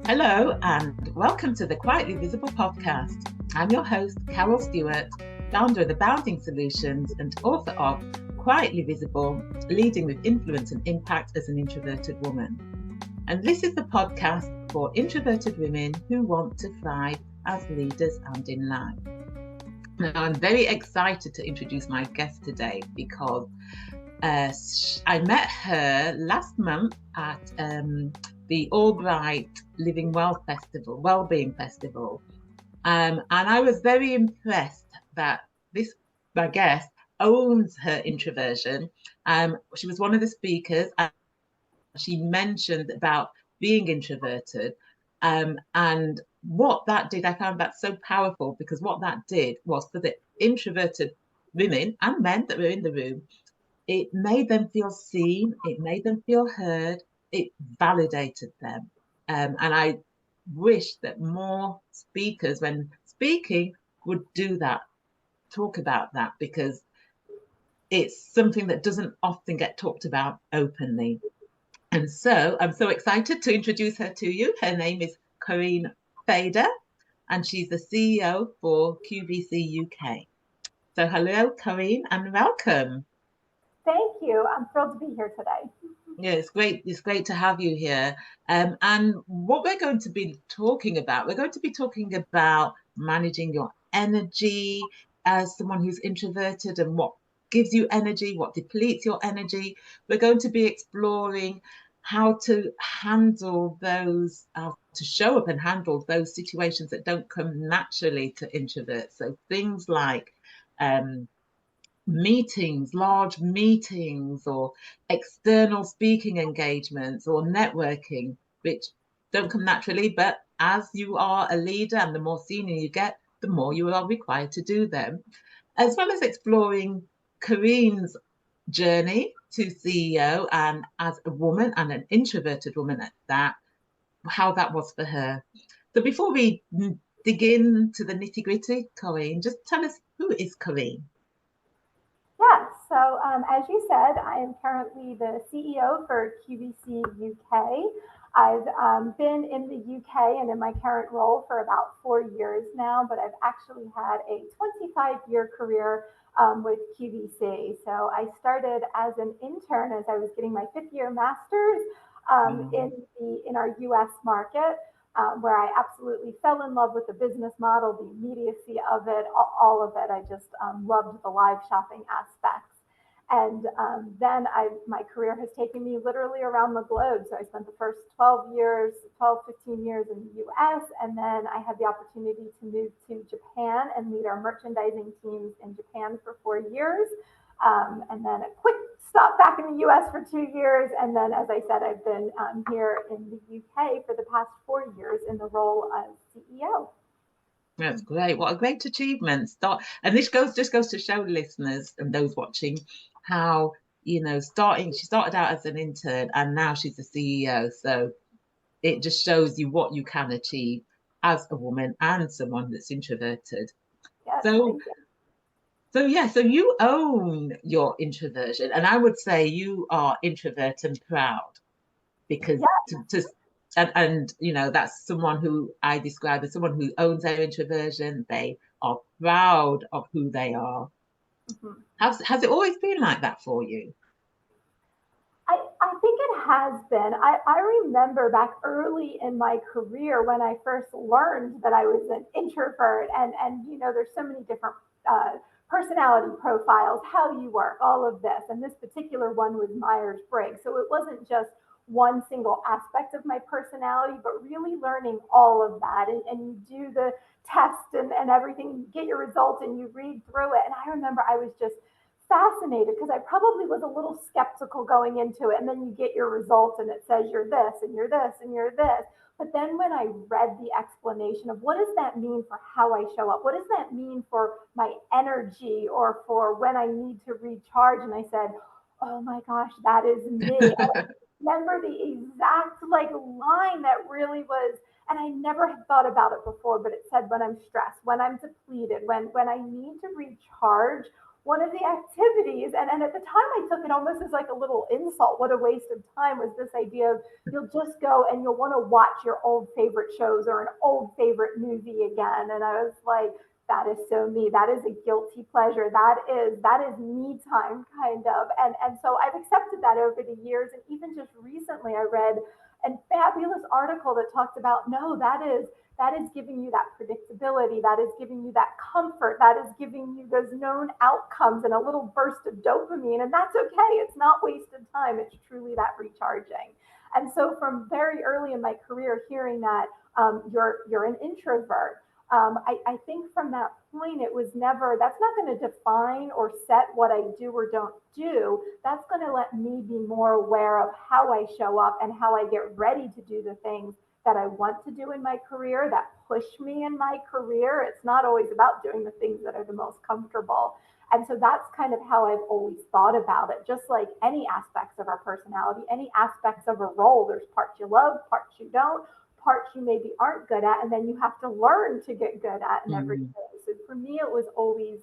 Hello and welcome to the Quietly Visible podcast. I'm your host, Carol Stewart, founder of The Bounding Solutions and author of Quietly Visible, Leading with Influence and Impact as an Introverted Woman. And this is the podcast for introverted women who want to thrive as leaders and in life. Now, I'm very excited to introduce my guest today because I met her last month at the Albright Living Well Festival, Wellbeing Festival. And I was very impressed that my guest, owns her introversion. She was one of the speakers and she mentioned about being introverted. And what that did, I found that so powerful because what that did was for the introverted women and men that were in the room, it made them feel seen, it made them feel heard, it validated them. And I wish that more speakers, when speaking, would do that, talk about that, because it's something that doesn't often get talked about openly. And so I'm so excited to introduce her to you. Her name is Koreen Fader, and she's the CEO for QVC UK. So hello, Koreen, and welcome. Thank you. I'm thrilled to be here today. Yeah, it's great. It's great to have you here. And what we're going to be talking about, we're going to be talking about managing your energy as someone who's introverted and what gives you energy, what depletes your energy. We're going to be exploring how to handle those, to show up and handle those situations that don't come naturally to introverts. So things like meetings, large meetings, or external speaking engagements or networking, which don't come naturally. But as you are a leader and the more senior you get, the more you are required to do them, as well as exploring Koreen's journey to CEO and as a woman and an introverted woman at that, how that was for her. So before we dig into the nitty gritty, Koreen, just tell us, who is Koreen? Yeah, so as you said, I am currently the CEO for QVC UK. I've been in the UK and in my current role for about 4 years now, but I've actually had a 25-year career with QVC. So I started as an intern as I was getting my fifth-year master's in our US market. Where I absolutely fell in love with the business model, the immediacy of it, all of it. I just loved the live shopping aspects. And then my career has taken me literally around the globe. So I spent the first 12, 15 years in the US. And then I had the opportunity to move to Japan and lead our merchandising teams in Japan for 4 years. And then a quick stop back in the US for 2 years. And then, as I said, I've been here in the UK for the past 4 years in the role of CEO. That's great. What a great achievement. And this just goes to show listeners and those watching how, she started out as an intern and now she's the CEO. So it just shows you what you can achieve as a woman and someone that's introverted. Yes, So you own your introversion, and I would say you are introvert and proud, because that's someone who I describe as someone who owns their introversion. They are proud of who they are. Mm-hmm. Has it always been like that for you? I think it has been. I remember back early in my career when I first learned that I was an introvert, and there's so many different personality profiles, how you work, all of this. And this particular one was Myers-Briggs. So it wasn't just one single aspect of my personality, but really learning all of that. And you do the test and everything, you get your results and you read through it. And I remember I was just fascinated because I probably was a little skeptical going into it. And then you get your results and it says you're this and you're this and you're this. But then when I read the explanation of what does that mean for how I show up? What does that mean for my energy or for when I need to recharge? And I said, oh my gosh, that is me. I remember the exact line that really was, and I never had thought about it before, but it said when I'm stressed, when I'm depleted, when I need to recharge, one of the activities, and at the time I took it almost as like a little insult. What a waste of time was this idea of you'll just go and you'll want to watch your old favorite shows or an old favorite movie again. And I was like, that is so me. That is a guilty pleasure. That is me time kind of. And so I've accepted that over the years. And even just recently I read a fabulous article that talked about no, that is giving you that predictability, that is giving you that comfort, that is giving you those known outcomes and a little burst of dopamine. And that's okay. It's not wasted time. It's truly that recharging. And so from very early in my career, hearing that you're an introvert, I think from that point, it was never, that's not going to define or set what I do or don't do. That's going to let me be more aware of how I show up and how I get ready to do the things that I want to do in my career, that push me in my career. It's not always about doing the things that are the most comfortable. And so that's kind of how I've always thought about it. Just like any aspects of our personality, any aspects of a role, there's parts you love, parts you don't, parts you maybe aren't good at, and then you have to learn to get good at in every day. So for me, it was always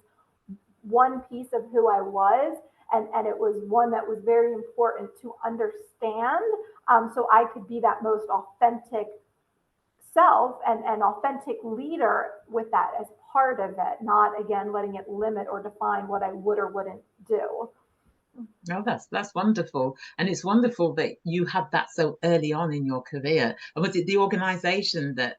one piece of who I was, and it was one that was very important to understand, so I could be that most authentic self and authentic leader with that as part of it, not again letting it limit or define what I would or wouldn't do. Oh, that's wonderful. And it's wonderful that you had that so early on in your career. And was it the organization that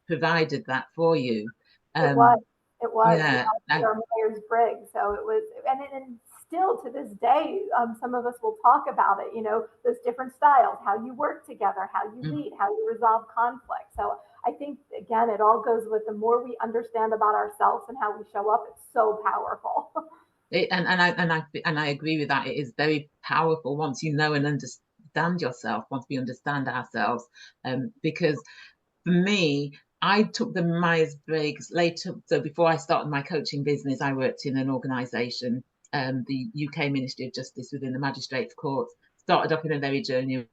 provided that for you? It was. Um, It was. yeah, Our Myers-Briggs. So it was, and still to this day, some of us will talk about it. You know, those different styles, how you work together, how you lead, how you resolve conflict. So I think again, it all goes with the more we understand about ourselves and how we show up. It's so powerful. and I agree with that. It is very powerful once you know and understand yourself. Once we understand ourselves, because for me, I took the Myers-Briggs later. So before I started my coaching business, I worked in an organisation, the UK Ministry of Justice within the Magistrates Courts. Started off in a very junior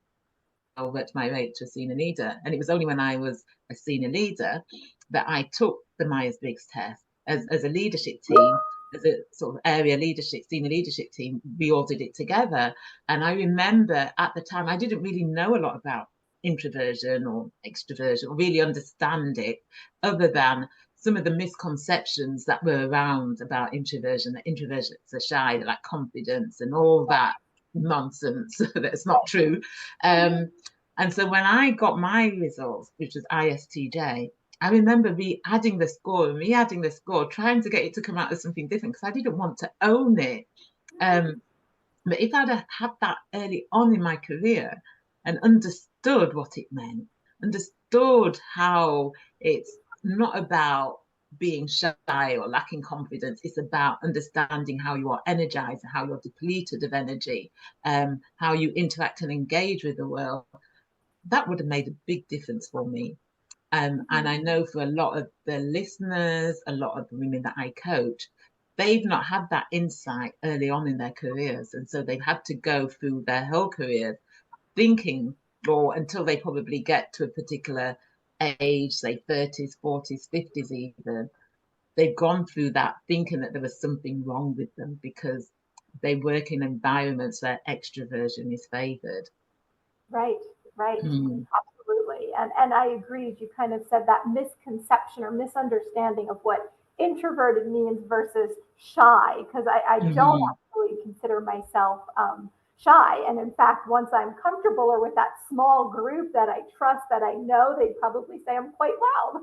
role, worked my way to a senior leader, and it was only when I was a senior leader that I took the Myers-Briggs test as a leadership team. As a sort of area leadership, senior leadership team, we all did it together. And I remember at the time, I didn't really know a lot about introversion or extroversion, or really understand it, other than some of the misconceptions that were around about introversion, that introversions are shy, like confidence and all that nonsense that's not true. And so when I got my results, which was ISTJ, I remember re-adding the score, trying to get it to come out as something different because I didn't want to own it. But if I'd had that early on in my career and understood what it meant, understood how it's not about being shy or lacking confidence, it's about understanding how you are energized, how you're depleted of energy, how you interact and engage with the world, that would have made a big difference for me. And I know for a lot of the listeners, a lot of the women that I coach, they've not had that insight early on in their careers. And so they've had to go through their whole career thinking, or until they probably get to a particular age, say 30s, 40s, 50s even, they've gone through that thinking that there was something wrong with them because they work in environments where extroversion is favored. Right, right. Absolutely. And I agree. You kind of said that misconception or misunderstanding of what introverted means versus shy, because I don't actually consider myself shy. And in fact, once I'm comfortable or with that small group that I trust, that I know, they probably say I'm quite loud.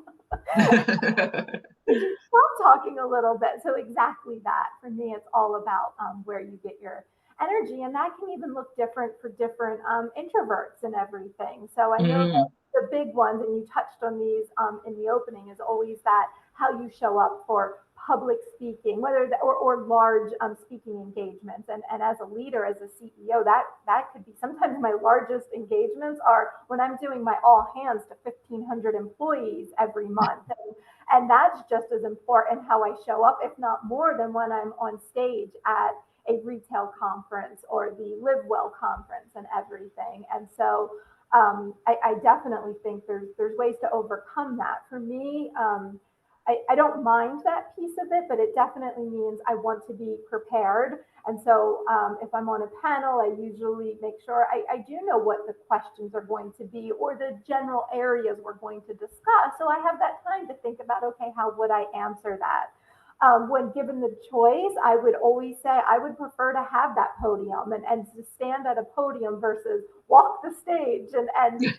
Stop talking a little bit. So exactly that. For me, it's all about where you get your energy, and that can even look different for different introverts and everything. So I know that the big ones, and you touched on these in the opening, is always that how you show up for public speaking, whether that, or large speaking engagements. And as a leader, as a CEO, that could be sometimes my largest engagements are when I'm doing my all hands to 1,500 employees every month. And that's just as important how I show up, if not more, than when I'm on stage at a retail conference or the Live Well conference and everything. And so I definitely think there's ways to overcome that. For me, I don't mind that piece of it, but it definitely means I want to be prepared. And so if I'm on a panel, I usually make sure I do know what the questions are going to be or the general areas we're going to discuss. So I have that time to think about, okay, how would I answer that? When given the choice, I would always say I would prefer to have that podium and to stand at a podium versus walk the stage and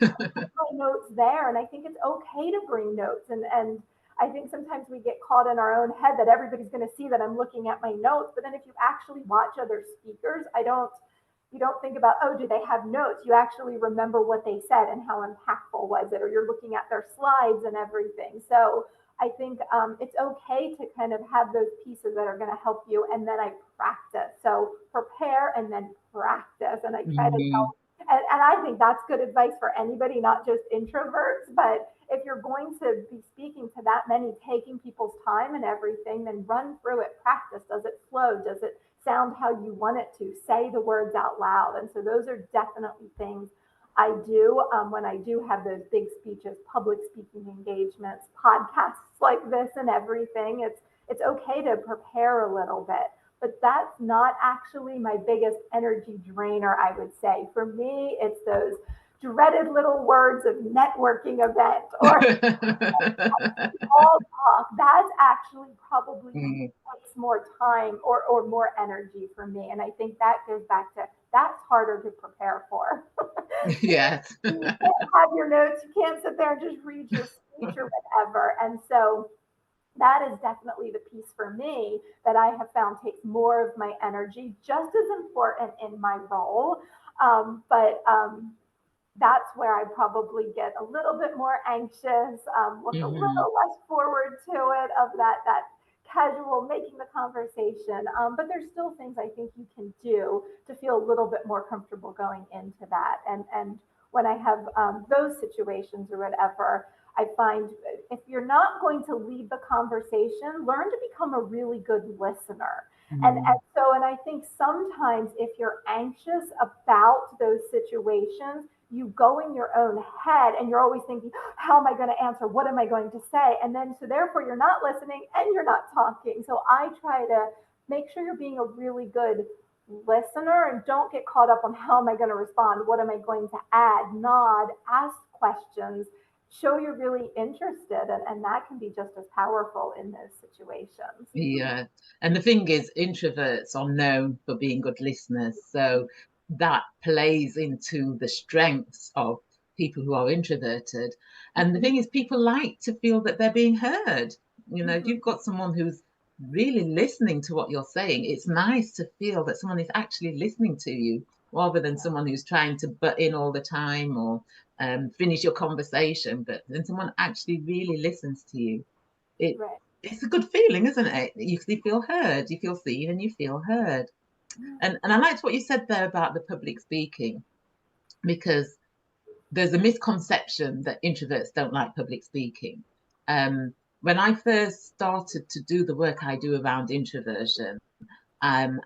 put my notes there. And I think it's okay to bring notes. And I think sometimes we get caught in our own head that everybody's going to see that I'm looking at my notes. But then if you actually watch other speakers, you don't think about, oh, do they have notes? You actually remember what they said and how impactful was it, or you're looking at their slides and everything. So I think it's okay to kind of have those pieces that are going to help you. And then I practice. So prepare and then practice. And I try to tell, and I think that's good advice for anybody, not just introverts. But if you're going to be speaking to that many, taking people's time and everything, then run through it, practice. Does it flow? Does it sound how you want it to? Say the words out loud. And so those are definitely things I do when I do have those big speeches, public speaking engagements, podcasts like this and everything. It's okay to prepare a little bit, but that's not actually my biggest energy drainer, I would say. For me, it's those dreaded little words of networking event or all talk. That's actually probably takes more time or more energy for me. And I think that goes back to that's harder to prepare for. Yes. You can't have your notes, you can't sit there and just read your speech or whatever. And so that is definitely the piece for me that I have found takes more of my energy, just as important in my role. But that's where I probably get a little bit more anxious, look a little less forward to it, of that casual making the conversation. But there's still things I think you can do to feel a little bit more comfortable going into that. And when I have those situations or whatever, I find if you're not going to lead the conversation, learn to become a really good listener. And I think sometimes if you're anxious about those situations, you go in your own head and you're always thinking, how am I going to answer? What am I going to say? And then, so therefore, you're not listening and you're not talking. So I try to make sure you're being a really good listener and don't get caught up on how am I going to respond? What am I going to add? Nod, ask questions, show you're really interested. And that can be just as powerful in those situations. Yeah. And the thing is, introverts are known for being good listeners. So that plays into the strengths of people who are introverted. And the thing is, people like to feel that they're being heard. You know, if you've got someone who's really listening to what you're saying, it's nice to feel that someone is actually listening to you rather than someone who's trying to butt in all the time or finish your conversation. But then someone actually really listens to you. It Right. It's a good feeling, isn't it? You feel heard, you feel seen, and you feel heard. And I liked what you said there about the public speaking, because there's a misconception that introverts don't like public speaking. When I first started to do the work I do around introversion, and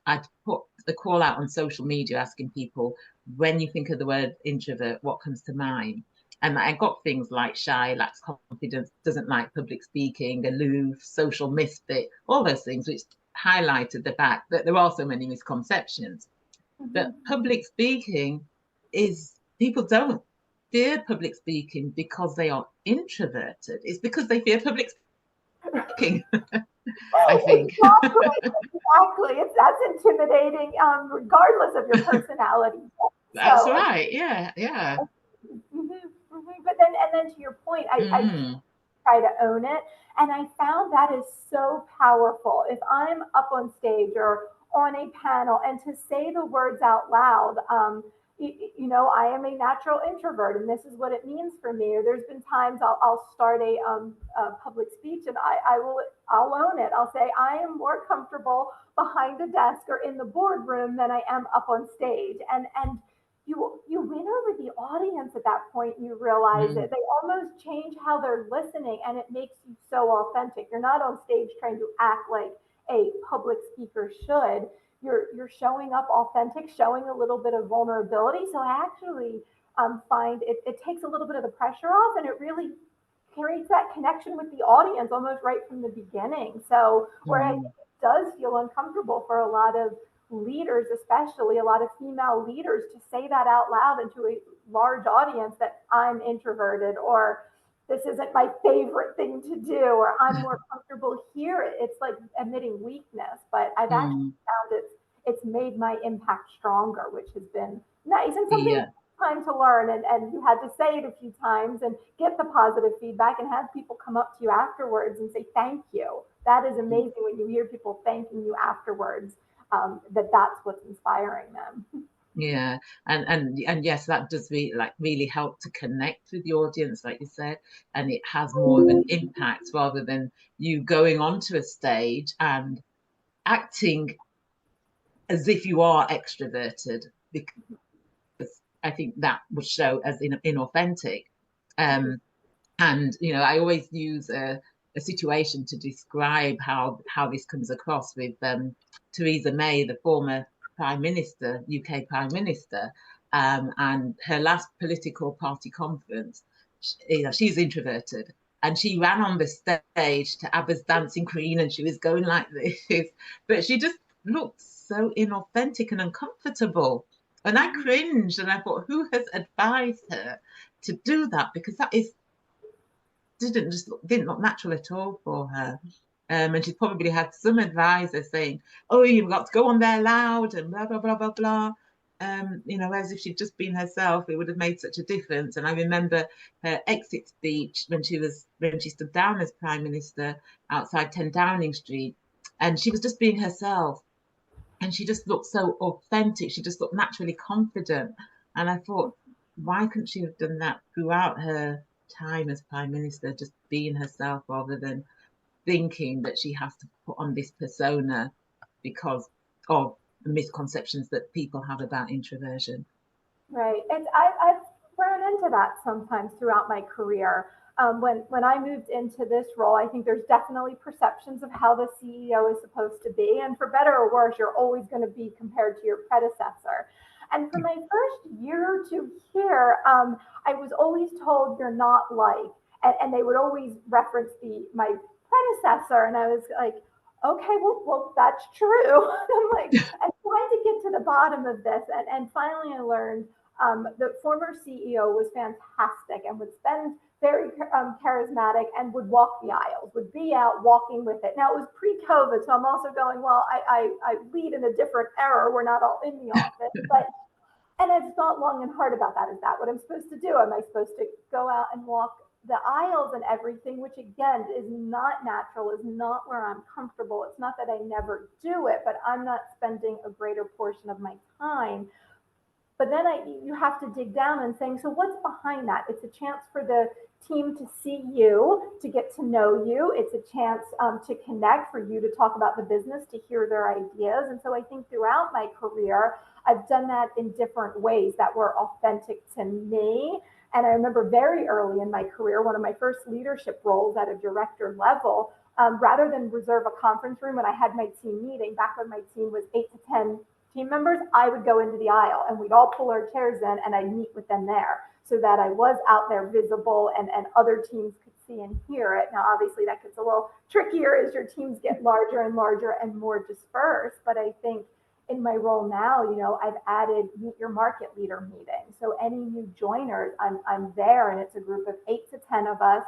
I'd put a call out on social media asking people, when you think of the word introvert, what comes to mind? And I got things like shy, lacks confidence, doesn't like public speaking, aloof, social misfit, all those things, which highlighted the fact that there are so many misconceptions. But public speaking is, people don't fear public speaking because they are introverted. It's because they fear public speaking, I think. Exactly. That's intimidating, regardless of your personality. That's right. Yeah, yeah. But then, and then to your point, I try to own it, and I found that is so powerful. If I'm up on stage or on a panel, and to say the words out loud, I am a natural introvert, and this is what it means for me. Or there's been times I'll start a public speech, and I'll own it. I'll say I am more comfortable behind a desk or in the boardroom than I am up on stage, and you win over the audience at that point. You realize that they almost change how they're listening, and it makes you so authentic. You're not on stage trying to act like a public speaker should. You're showing up authentic, showing a little bit of vulnerability. So I actually find it takes a little bit of the pressure off, and it really creates that connection with the audience almost right from the beginning. So where I think it does feel uncomfortable for a lot of leaders, especially a lot of female leaders, to say that out loud into a large audience that I'm introverted, or this isn't my favorite thing to do, or I'm more comfortable here. It's like admitting weakness, but I've actually found it's made my impact stronger, which has been nice and something time to learn. And you had to say it a few times and get the positive feedback and have people come up to you afterwards and say thank you. That is amazing when you hear people thanking you afterwards. That's what's inspiring them. Yeah, and yes, that does really help to connect with the audience, like you said, and it has more of an impact rather than you going onto a stage and acting as if you are extroverted, because I think that would show as inauthentic. And I always use a situation to describe how this comes across with Theresa May, the former Prime Minister, UK Prime Minister, and her last political party conference. She's introverted, and she ran on the stage to ABBA's Dancing Queen, and she was going like this, but she just looked so inauthentic and uncomfortable. And I cringed, and I thought, who has advised her to do that? Because that didn't look natural at all for her. And she probably had some advisor saying, "Oh, you've got to go on there loud and blah blah blah blah blah." As if she'd just been herself, it would have made such a difference. And I remember her exit speech when she stood down as Prime Minister outside 10 Downing Street, and she was just being herself, and she just looked so authentic. She just looked naturally confident, and I thought, why couldn't she have done that throughout her time as Prime Minister, just being herself rather than thinking that she has to put on this persona because of the misconceptions that people have about introversion. Right. I've run into that sometimes throughout my career. When I moved into this role, I think there's definitely perceptions of how the CEO is supposed to be. And for better or worse, you're always going to be compared to your predecessor. And for my first year or two here, I was always told you're not like, and they would always reference my predecessor. And I was like, okay, well, that's true. I'm like, I'm trying to get to the bottom of this. And finally I learned the former CEO was fantastic and would spend very charismatic and would walk the aisles, would be out walking with it. Now it was pre-COVID, so I'm also going, well, I lead in a different era. We're not all in the office, and I've thought long and hard about that. Is that what I'm supposed to do? Am I supposed to go out and walk the aisles and everything, which again is not natural, is not where I'm comfortable. It's not that I never do it, but I'm not spending a greater portion of my time. But then you have to dig down and saying, so what's behind that? It's a chance for the team to see you, to get to know you. It's a chance to connect, for you to talk about the business, to hear their ideas. And so I think throughout my career, I've done that in different ways that were authentic to me. And I remember very early in my career, one of my first leadership roles at a director level, rather than reserve a conference room when I had my team meeting, back when my team was 8 to 10 team members, I would go into the aisle and we'd all pull our chairs in and I'd meet with them there, so that I was out there visible and other teams could see and hear it. Now, obviously that gets a little trickier as your teams get larger and larger and more dispersed. But I think in my role now, I've added meet your market leader meeting. So any new joiners, I'm there, and it's a group of 8 to 10 of us,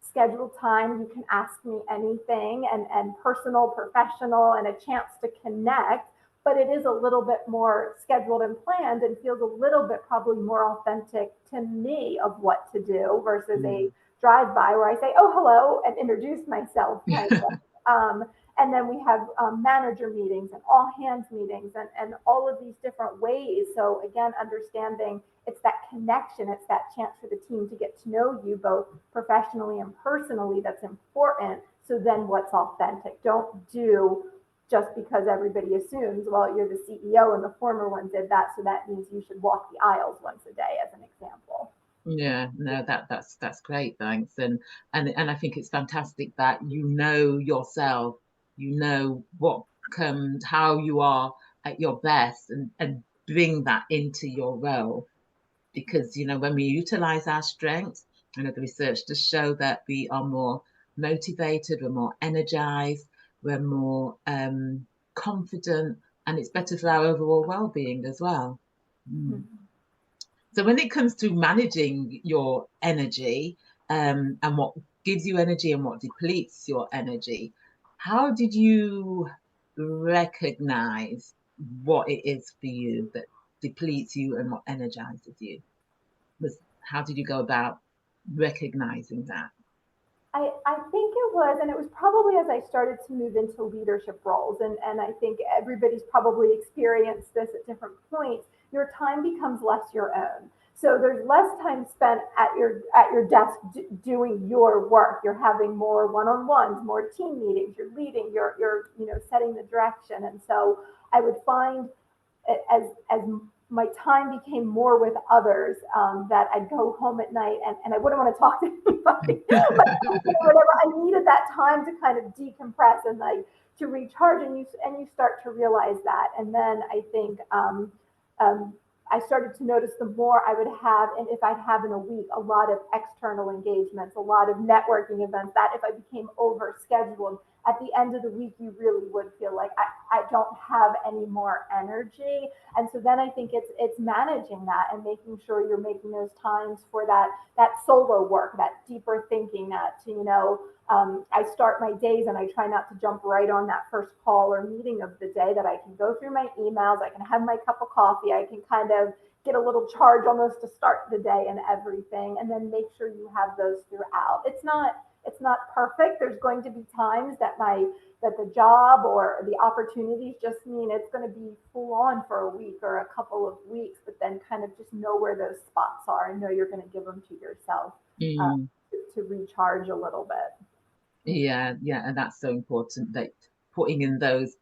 scheduled time. You can ask me anything, and personal, professional, and a chance to connect. But it is a little bit more scheduled and planned, and feels a little bit probably more authentic to me of what to do versus a drive-by where I say, oh, hello, and introduce myself. Kind of. And then we have manager meetings and all hands meetings and all of these different ways. So again, understanding it's that connection, it's that chance for the team to get to know you both professionally and personally that's important. So then what's authentic? Don't do just because everybody assumes, well, you're the CEO and the former one did that, so that means you should walk the aisles once a day, as an example. Yeah, no, that's great, thanks. And I think it's fantastic that you know yourself, you know what comes, how you are at your best, and bring that into your role. Because when we utilize our strengths the research does show that we are more motivated, we're more energized, we're more confident, and it's better for our overall well-being as well. Mm. So when it comes to managing your energy, and what gives you energy and what depletes your energy, how did you recognize what it is for you that depletes you and what energizes you? How did you go about recognizing that? I think it was, and it was probably as I started to move into leadership roles, and I think everybody's probably experienced this at different points. Your time becomes less your own. So there's less time spent at your desk doing your work. You're having more one-on-ones, more team meetings. You're leading. You're setting the direction. And so I would find as my time became more with others, that I'd go home at night and I wouldn't want to talk to anybody. But whatever, I needed that time to kind of decompress and like to recharge, and you start to realize that. And then I think I started to notice the more I would have, and if I'd have in a week, a lot of external engagements, a lot of networking events, that if I became over scheduled, at the end of the week, you really would feel like I don't have any more energy. And so then I think it's managing that and making sure you're making those times for that solo work, that deeper thinking, that I start my days and I try not to jump right on that first call or meeting of the day, that I can go through my emails, I can have my cup of coffee, I can kind of get a little charge almost to start the day and everything, and then make sure you have those throughout. It's not perfect. There's going to be times that the job or the opportunities just mean it's going to be full on for a week or a couple of weeks, but then kind of just know where those spots are and know you're going to give them to yourself to recharge a little bit. Yeah, and that's so important, that putting in those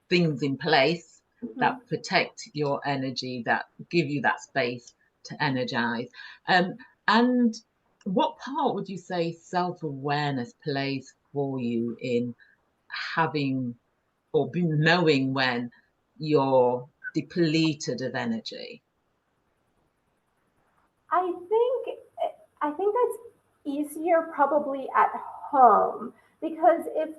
things in place that protect your energy, that give you that space to energize. And what part would you say self-awareness plays for you in having or knowing when you're depleted of energy? I think that's easier probably at home, because if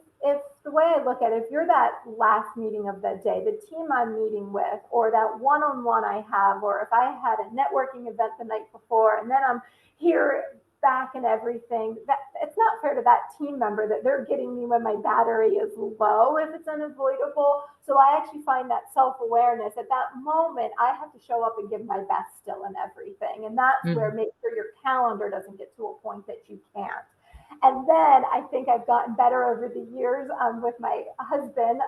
the way I look at it, if you're that last meeting of the day, the team I'm meeting with, or that one-on-one I have, or if I had a networking event the night before and then I'm here back and everything, that it's not fair to that team member that they're getting me when my battery is low if it's unavoidable. So I actually find that self-awareness at that moment, I have to show up and give my best still in everything. And that's where make sure your calendar doesn't get to a point that you can't. And then I think I've gotten better over the years with my husband.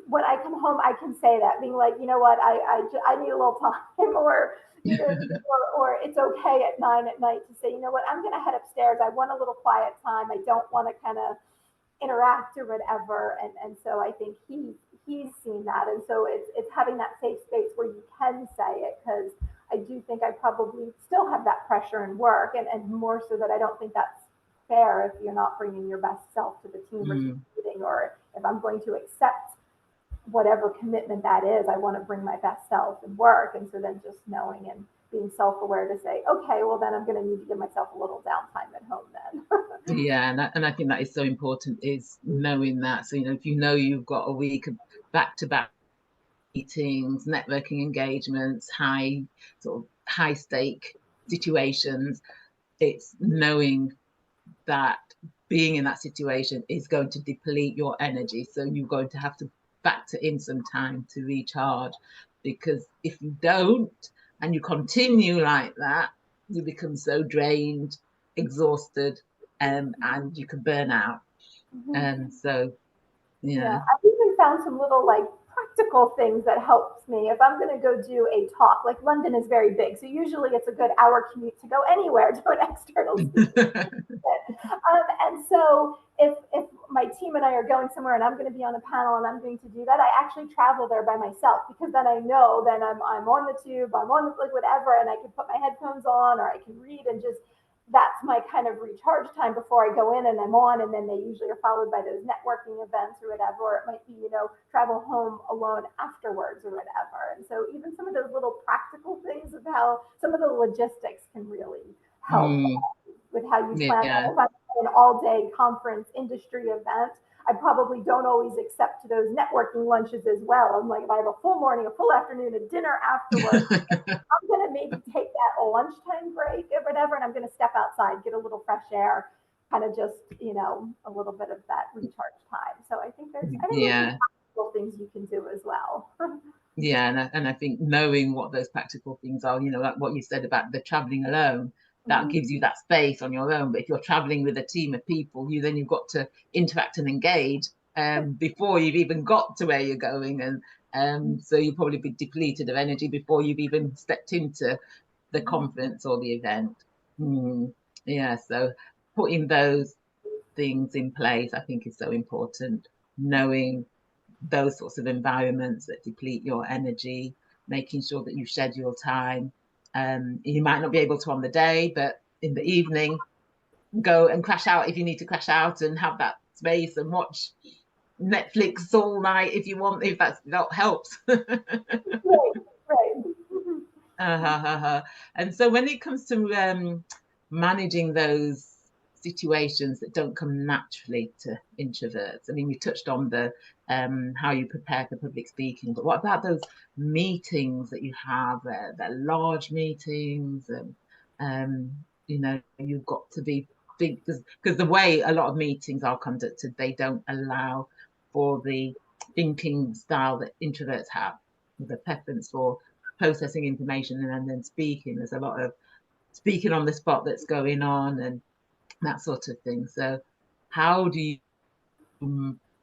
When I come home, I can say that, being like, you know what, I need a little time, or it's okay at 9 at night to say, you know what, I'm going to head upstairs. I want a little quiet time. I don't want to kind of interact or whatever. And so I think he's seen that. And so it's having that safe space where you can say it, because I do think I probably still have that pressure in work, and more so that I don't think that's fair if you're not bringing your best self to the team or to the meeting, or if I'm going to accept whatever commitment that is, I want to bring my best self and work. And so then just knowing and being self-aware to say, okay, well then I'm going to need to give myself a little downtime at home then. Yeah, and I think that is so important, is knowing that. So, if you know you've got a week of back-to-back meetings, networking engagements, high stake situations, it's knowing that being in that situation is going to deplete your energy. So you're going to have to factor in some time to recharge, because if you don't and you continue like that, you become so drained, exhausted, and you can burn out. And so, Yeah, I've even found some little practical things that helps me. If I'm going to go do a talk, like London is very big, so usually it's a good hour commute to go anywhere to an external speaker. And so if my team and I are going somewhere and I'm going to be on a panel and I'm going to do that, I actually travel there by myself, because then I know then I'm on the tube, I'm on whatever, and I can put my headphones on, or I can read, and just that's my kind of recharge time before I go in and I'm on. And then they usually are followed by those networking events or whatever, or it might be, travel home alone afterwards or whatever. And so even some of those little practical things of how some of the logistics can really help with how you plan that. If I'm at an all-day conference industry event, I probably don't always accept those networking lunches as well. I'm like, if I have a full morning, a full afternoon, a dinner afterwards, I'm going to maybe take that lunchtime break or whatever, and I'm going to step outside, get a little fresh air, kind of just, a little bit of that recharge time. So I think there's practical things you can do as well. Yeah, and I think knowing what those practical things are, like what you said about the traveling alone, that gives you that space on your own. But if you're traveling with a team of people, you've got to interact and engage before you've even got to where you're going, and so you'll probably be depleted of energy before you've even stepped into the conference or the event. Yeah, so putting those things in place, I think, is so important. Knowing those sorts of environments that deplete your energy, making sure that you schedule time. You might not be able to on the day, but in the evening, go and crash out if you need to crash out and have that space and watch Netflix all night if you want, if that helps. Right. And so when it comes to managing those situations that don't come naturally to introverts, I mean, we touched on the how you prepare for public speaking, but what about those meetings that you have, they're large meetings, and you've got to be big, because the way a lot of meetings are conducted, they don't allow for the thinking style that introverts have, the preference for processing information and then speaking. There's a lot of speaking on the spot that's going on and that sort of thing. So how do you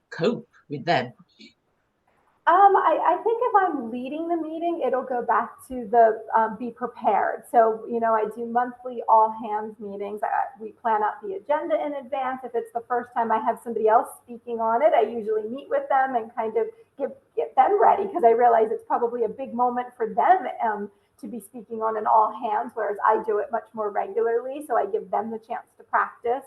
cope with them? I think if I'm leading the meeting, it'll go back to the be prepared. So, I do monthly all hands meetings. We plan out the agenda in advance. If it's the first time I have somebody else speaking on it, I usually meet with them and kind of get them ready, because I realize it's probably a big moment for them to be speaking on an all hands, whereas I do it much more regularly. So I give them the chance to practice.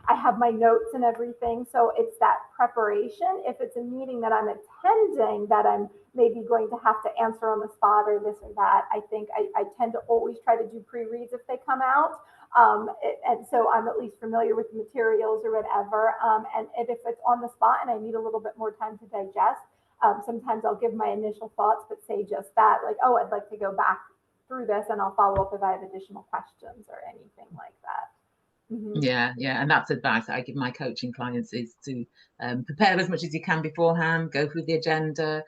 I have my notes and everything. So it's that preparation. If it's a meeting that I'm attending that I'm maybe going to have to answer on the spot or this or that, I think I tend to always try to do pre-reads if they come out. And so I'm at least familiar with the materials or whatever. And if it's on the spot and I need a little bit more time to digest, sometimes I'll give my initial thoughts, but say just that, like, oh, I'd like to go back through this and I'll follow up if I have additional questions or anything like that. Yeah, and that's advice that I give my coaching clients, is to prepare as much as you can beforehand, go through the agenda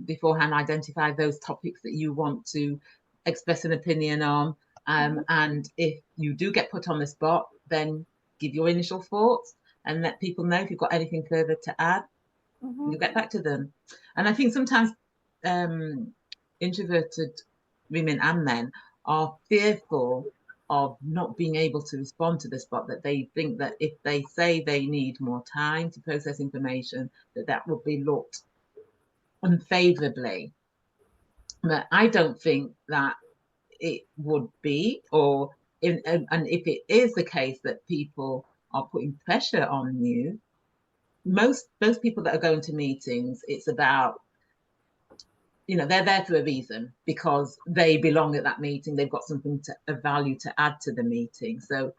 beforehand, identify those topics that you want to express an opinion on, and if you do get put on the spot, then give your initial thoughts and let people know if you've got anything further to add. You'll get back to them. And I think sometimes introverted women and men are fearful of not being able to respond to the spot, that they think that if they say they need more time to process information, that will be looked unfavorably. But I don't think that it would be, and if it is the case that people are putting pressure on you, most people that are going to meetings, it's about, they're there for a reason, because they belong at that meeting. They've got something of value to add to the meeting. So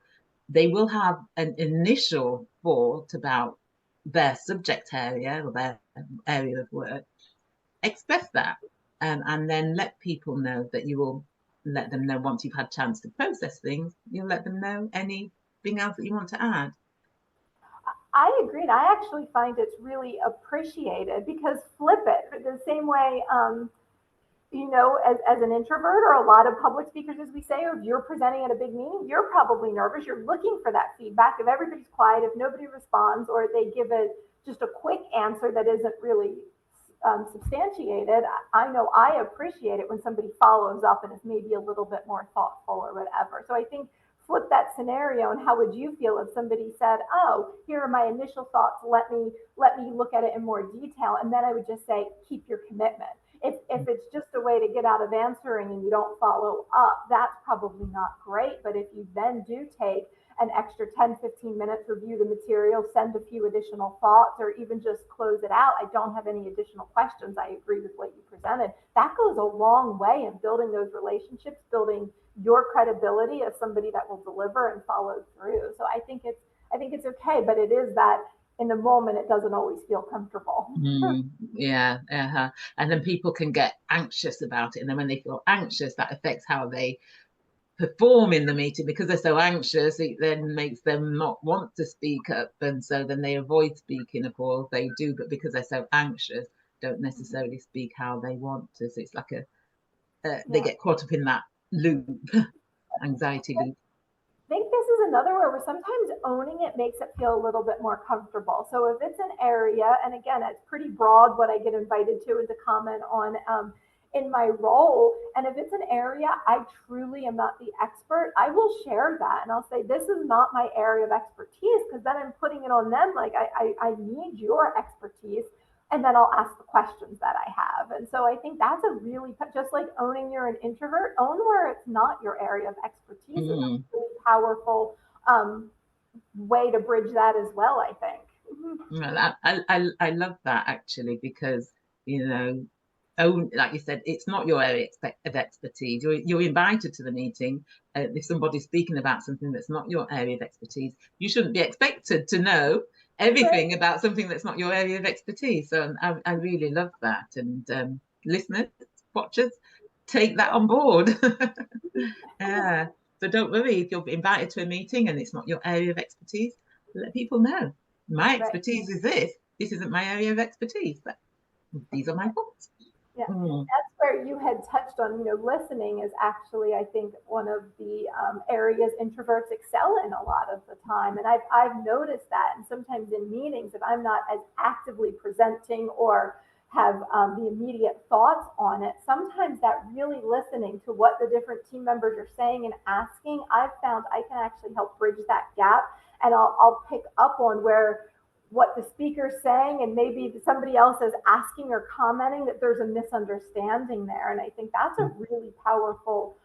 they will have an initial thought about their subject area or their area of work. Express that, and then let people know that you will let them know once you've had a chance to process things. You'll let them know anything else that you want to add. I agree. And I actually find it's really appreciated, because flip it the same way, as an introvert or a lot of public speakers, as we say, or if you're presenting at a big meeting, you're probably nervous. You're looking for that feedback. If everybody's quiet, if nobody responds, or they give just a quick answer that isn't really substantiated, I know I appreciate it when somebody follows up and is maybe a little bit more thoughtful or whatever. So I think flip that scenario, and how would you feel if somebody said, oh, here are my initial thoughts, let me look at it in more detail, and then I would just say, keep your commitment. If it's just a way to get out of answering and you don't follow up, that's probably not great. But if you then do take an extra 10-15 minutes, review the material, send a few additional thoughts, or even just close it out. I don't have any additional questions. I agree with what you presented. That goes a long way in building those relationships, building your credibility as somebody that will deliver and follow through. So I think it's okay, but it is that in the moment, it doesn't always feel comfortable. Yeah. And then people can get anxious about it. And then when they feel anxious, that affects how they perform in the meeting, because they're so anxious. It then makes them not want to speak up. And so then they avoid speaking up, or they do, but because they're so anxious, don't necessarily speak how they want to. So it's like they get caught up in that loop, anxiety loop. I think this is another where sometimes owning it makes it feel a little bit more comfortable. So if it's an area, and again, it's pretty broad what I get invited to and to comment on in my role. And if it's an area I truly am not the expert, I will share that. And I'll say, this is not my area of expertise, because then I'm putting it on them. Like, I need your expertise. And then I'll ask the questions that I have. And so I think that's a really, just like owning you're an introvert, own where it's not your area of expertise. Is a really powerful way to bridge that as well, I think. Well, I love that, actually, because, like you said, it's not your area of expertise. You're invited to the meeting. If somebody's speaking about something that's not your area of expertise, you shouldn't be expected to know everything about something that's not your area of expertise. So I really love that. And listeners, watchers, take that on board. Yeah. So don't worry if you're invited to a meeting and it's not your area of expertise. Let people know. My expertise is this. This isn't my area of expertise. But these are my thoughts. Yeah, that's where you had touched on, listening is actually, I think, one of the areas introverts excel in a lot of the time. And I've noticed that. And sometimes in meetings, if I'm not as actively presenting or have the immediate thoughts on it, sometimes that really listening to what the different team members are saying and asking, I've found I can actually help bridge that gap. And I'll pick up on what the speaker's saying, and maybe somebody else is asking or commenting that there's a misunderstanding there. And I think that's a really powerful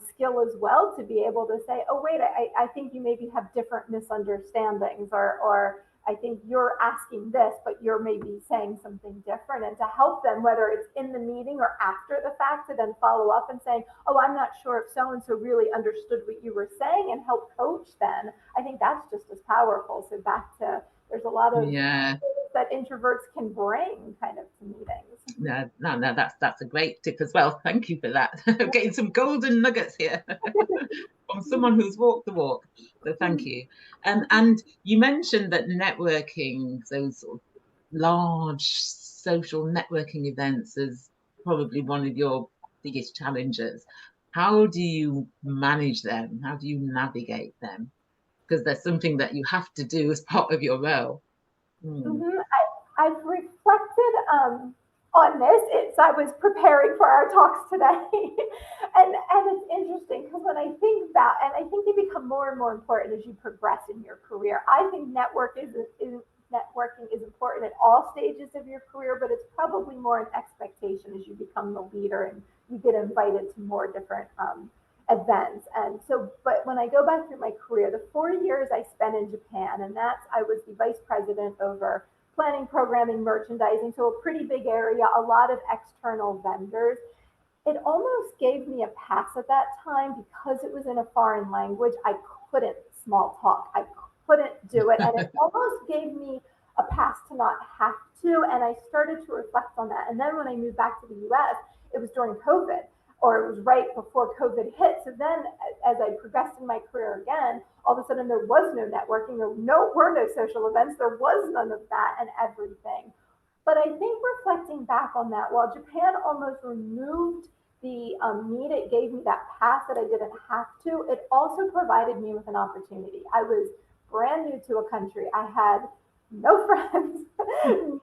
skill as well, to be able to say, oh, wait, I think you maybe have different misunderstandings, or I think you're asking this, but you're maybe saying something different. And to help them, whether it's in the meeting or after the fact, to then follow up and saying, oh, I'm not sure if so-and-so really understood what you were saying, and help coach then. I think that's just as powerful. So back to, there's a lot of things that introverts can bring kind of to meetings. No, that's a great tip as well. Thank you for that. Getting some golden nuggets here from someone who's walked the walk. So thank you. And you mentioned that networking, those sort of large social networking events, is probably one of your biggest challenges. How do you manage them? How do you navigate them? Because there's something that you have to do as part of your role. I've reflected on this. I was preparing for our talks today, and it's interesting because when I think about, and I think they become more and more important as you progress in your career. I think networking is important at all stages of your career, but it's probably more an expectation as you become the leader and you get invited to more different events. And so, but when I go back through my career, the 4 years I spent in Japan, and I was the vice president over planning, programming, merchandising, so a pretty big area, a lot of external vendors. It almost gave me a pass at that time because it was in a foreign language. I couldn't small talk. I couldn't do it. And it almost gave me a pass to not have to. And I started to reflect on that. And then when I moved back to the US, it was during COVID, or it was right before COVID hit. So then as I progressed in my career again, all of a sudden there was no networking, there were no social events, there was none of that and everything. But I think reflecting back on that, while Japan almost removed the need, it gave me that path that I didn't have to, it also provided me with an opportunity. I was brand new to a country. I had no friends,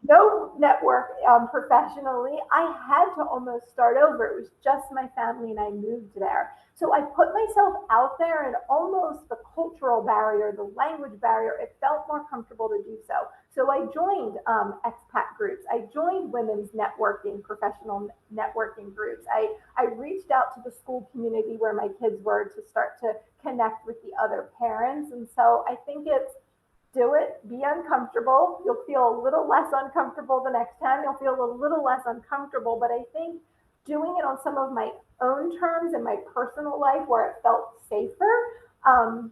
no network professionally. I had to almost start over. It was just my family and I moved there. So I put myself out there, and almost the cultural barrier, the language barrier, it felt more comfortable to do so. So I joined expat groups. I joined women's networking, professional networking groups. I reached out to the school community where my kids were to start to connect with the other parents. And so I think it's do it, be uncomfortable. You'll feel a little less uncomfortable the next time. You'll feel a little less uncomfortable. But I think doing it on some of my own terms in my personal life where it felt safer um,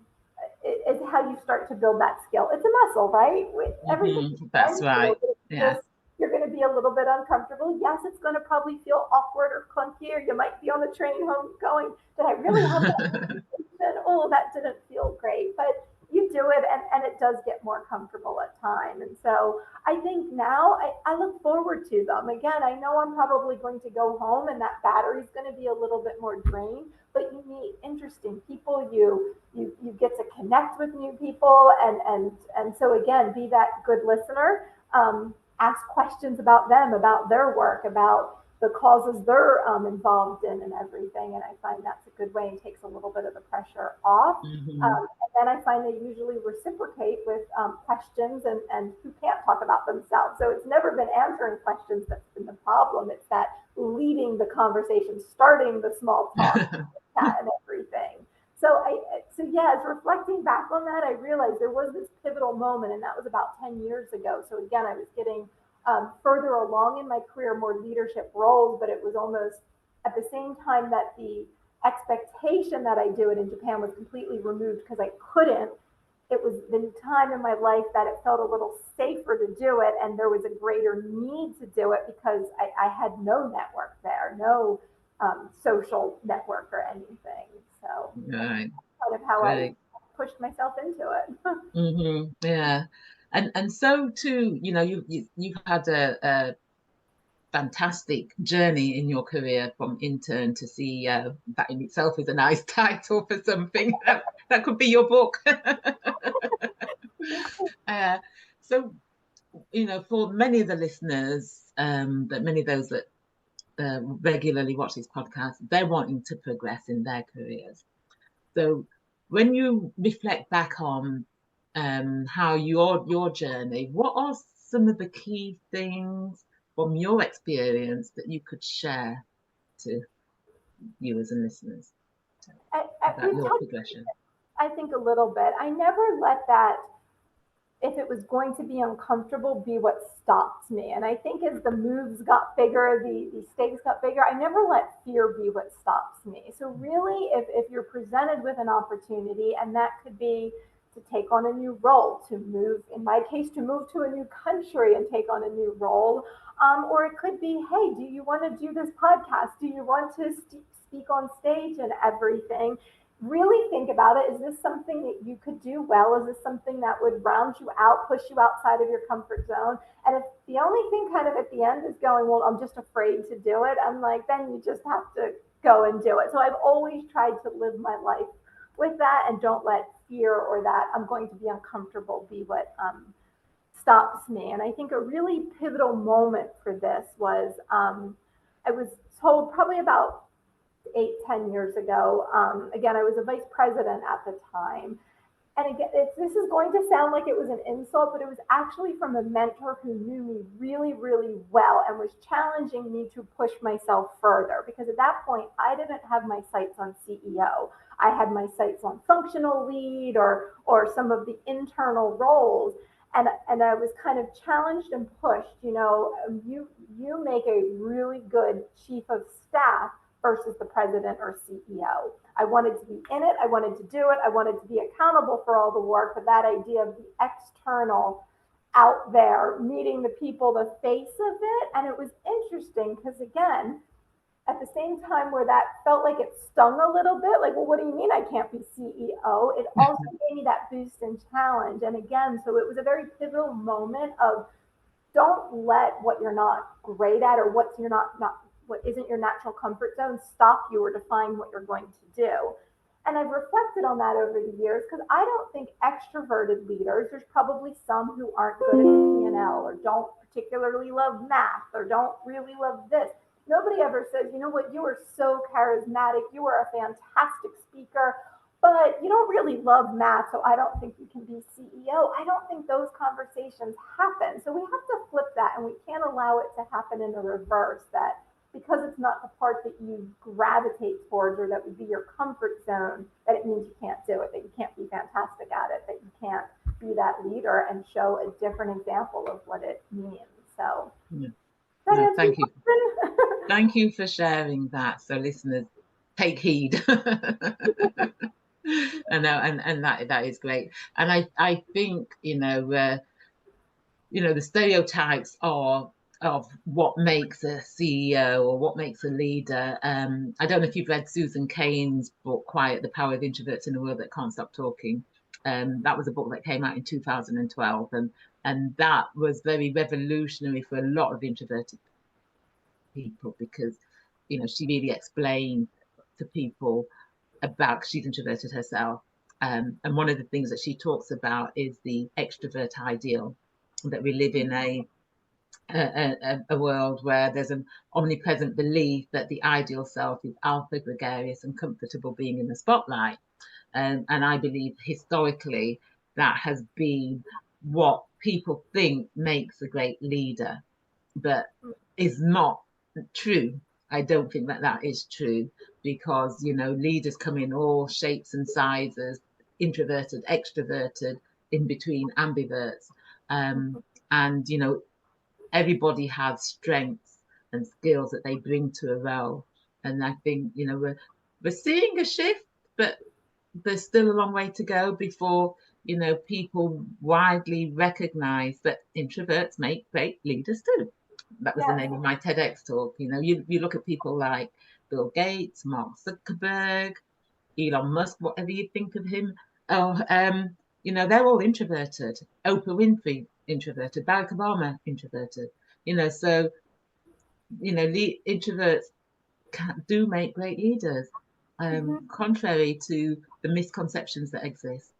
is how you start to build that skill. It's a muscle, right? With everything, That's right. Yeah. you're going to be a little bit uncomfortable. Yes, it's going to probably feel awkward or clunky, or you might be on the train home going, did I really have that? Oh, that didn't feel great. But you do it, and it does get more comfortable at time. And so I think now I look forward to them. Again, I know I'm probably going to go home and that battery's going to be a little bit more drained, but you meet interesting people. You get to connect with new people, and so again, be that good listener. Ask questions about them, about their work, about the causes they're involved in, and everything. And I find that's a good way and takes a little bit of the pressure off. And then I find they usually reciprocate with questions, and who can't talk about themselves. So it's never been answering questions that's been the problem. It's that leading the conversation, starting the small talk, and everything. So yeah, as reflecting back on that, I realized there was this pivotal moment, and that was about 10 years ago. So again, I was getting further along in my career, more leadership roles, but it was almost at the same time that the expectation that I do it in Japan was completely removed because I couldn't. It was the time in my life that it felt a little safer to do it, and there was a greater need to do it because I had no network there, no social network or anything. So Right. kind of how I pushed myself into it. Yeah. And so too, you've had a fantastic journey in your career from intern to CEO. That in itself is a nice title for something that could be your book. uh, so, for many of the listeners, that many of those that regularly watch this podcast, they're wanting to progress in their careers. So, when you reflect back on how your journey, what are some of the key things from your experience that you could share to viewers and listeners about We your touched, progression? I think, a little bit. I never let that, if it was going to be uncomfortable, be what stopped me. And I think as the moves got bigger, the stakes got bigger, I never let fear be what stops me. So really, if you're presented with an opportunity, and that could be to take on a new role, to move, in my case, to move to a new country and take on a new role, or it could be, hey, do you want to do this podcast? Do you want to speak on stage and everything? Really think about it. Is this something that you could do well? Is this something that would round you out, push you outside of your comfort zone? And if the only thing kind of at the end is going, well, I'm just afraid to do it, I'm like, then you just have to go and do it. So I've always tried to live my life with that, and don't let fear or that I'm going to be uncomfortable be what stops me. And I think a really pivotal moment for this was I was told probably about 8, 10 years ago. Again, I was a vice president at the time. And again, this is going to sound like it was an insult, but it was actually from a mentor who knew me really, really well and was challenging me to push myself further. Because at that point, I didn't have my sights on CEO. I had my sights on functional lead or some of the internal roles. And I was kind of challenged and pushed, you make a really good chief of staff versus the president or CEO. I wanted to be in it. I wanted to do it. I wanted to be accountable for all the work, but that idea of the external out there, meeting the people, the face of it. And it was interesting because, again, at the same time where that felt like it stung a little bit, like, well, what do you mean I can't be CEO? It also gave me that boost and challenge. And again, so it was a very pivotal moment of don't let what you're not great at or what isn't your natural comfort zone stop you or define what you're going to do. And I've reflected on that over the years because I don't think extroverted leaders, there's probably some who aren't good at the P&L or don't particularly love math or don't really love this. Nobody ever says, you know what, you are so charismatic, you are a fantastic speaker, but you don't really love math, so I don't think you can be CEO. I don't think those conversations happen. So we have to flip that, and we can't allow it to happen in the reverse, that because it's not the part that you gravitate towards or that would be your comfort zone, that it means you can't do it, that you can't be fantastic at it, that you can't be that leader and show a different example of what it means. So yeah. No, thank you. Thank you for sharing that. So listeners, take heed. I know, and that is great. And I think, the stereotypes are of what makes a CEO or what makes a leader. I don't know if you've read Susan Cain's book, Quiet, The Power of Introverts in a World That Can't Stop Talking. That was a book that came out in 2012, and that was very revolutionary for a lot of introverted people, because she really explained to people about, she's introverted herself, and one of the things that she talks about is the extrovert ideal, that we live in a world where there's an omnipresent belief that the ideal self is alpha, gregarious and comfortable being in the spotlight, and I believe historically that has been what people think makes a great leader, but is not true. I don't think that is true, because leaders come in all shapes and sizes, introverted, extroverted, in between, ambiverts, and everybody has strengths and skills that they bring to a role. And I think we're seeing a shift, but there's still a long way to go before people widely recognize that introverts make great leaders too. That was the name of my TEDx talk. You look at people like Bill Gates, Mark Zuckerberg, Elon Musk, whatever you think of him. They're all introverted. Oprah Winfrey, introverted. Barack Obama, introverted. So introverts do make great leaders, contrary to the misconceptions that exist.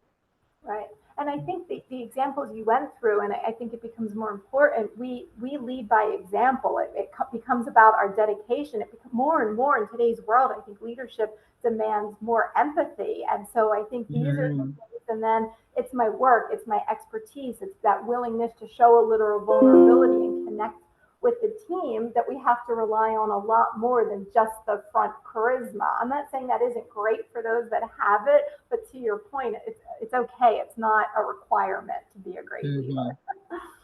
Right. And I think the examples you went through, and I think it becomes more important, we lead by example. It becomes about our dedication. It becomes more and more in today's world. I think leadership demands more empathy. And so I think these are the things, and then it's my work, it's my expertise, it's that willingness to show a little vulnerability and connect with the team, that we have to rely on a lot more than just the front charisma. I'm not saying that isn't great for those that have it, but to your point, it's okay. It's not a requirement to be a great leader.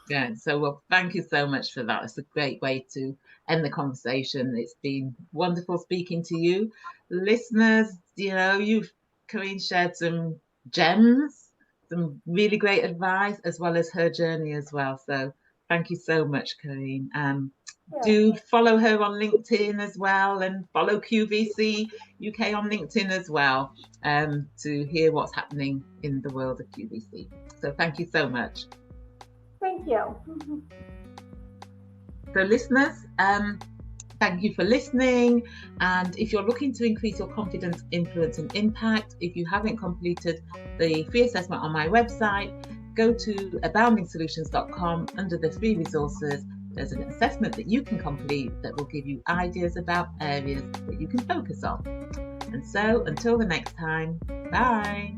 Yeah, so well, thank you so much for that. It's a great way to end the conversation. It's been wonderful speaking to you. Listeners, Koreen shared some gems, some really great advice, as well as her journey as well. So thank you so much, Koreen. Do follow her on LinkedIn as well, and follow QVC UK on LinkedIn as well, to hear what's happening in the world of QVC. So thank you so much. Thank you. So listeners, thank you for listening. And if you're looking to increase your confidence, influence and impact, if you haven't completed the free assessment on my website, go to aboundingsolutions.com. Under the free resources, there's an assessment that you can complete that will give you ideas about areas that you can focus on. And so until the next time, bye.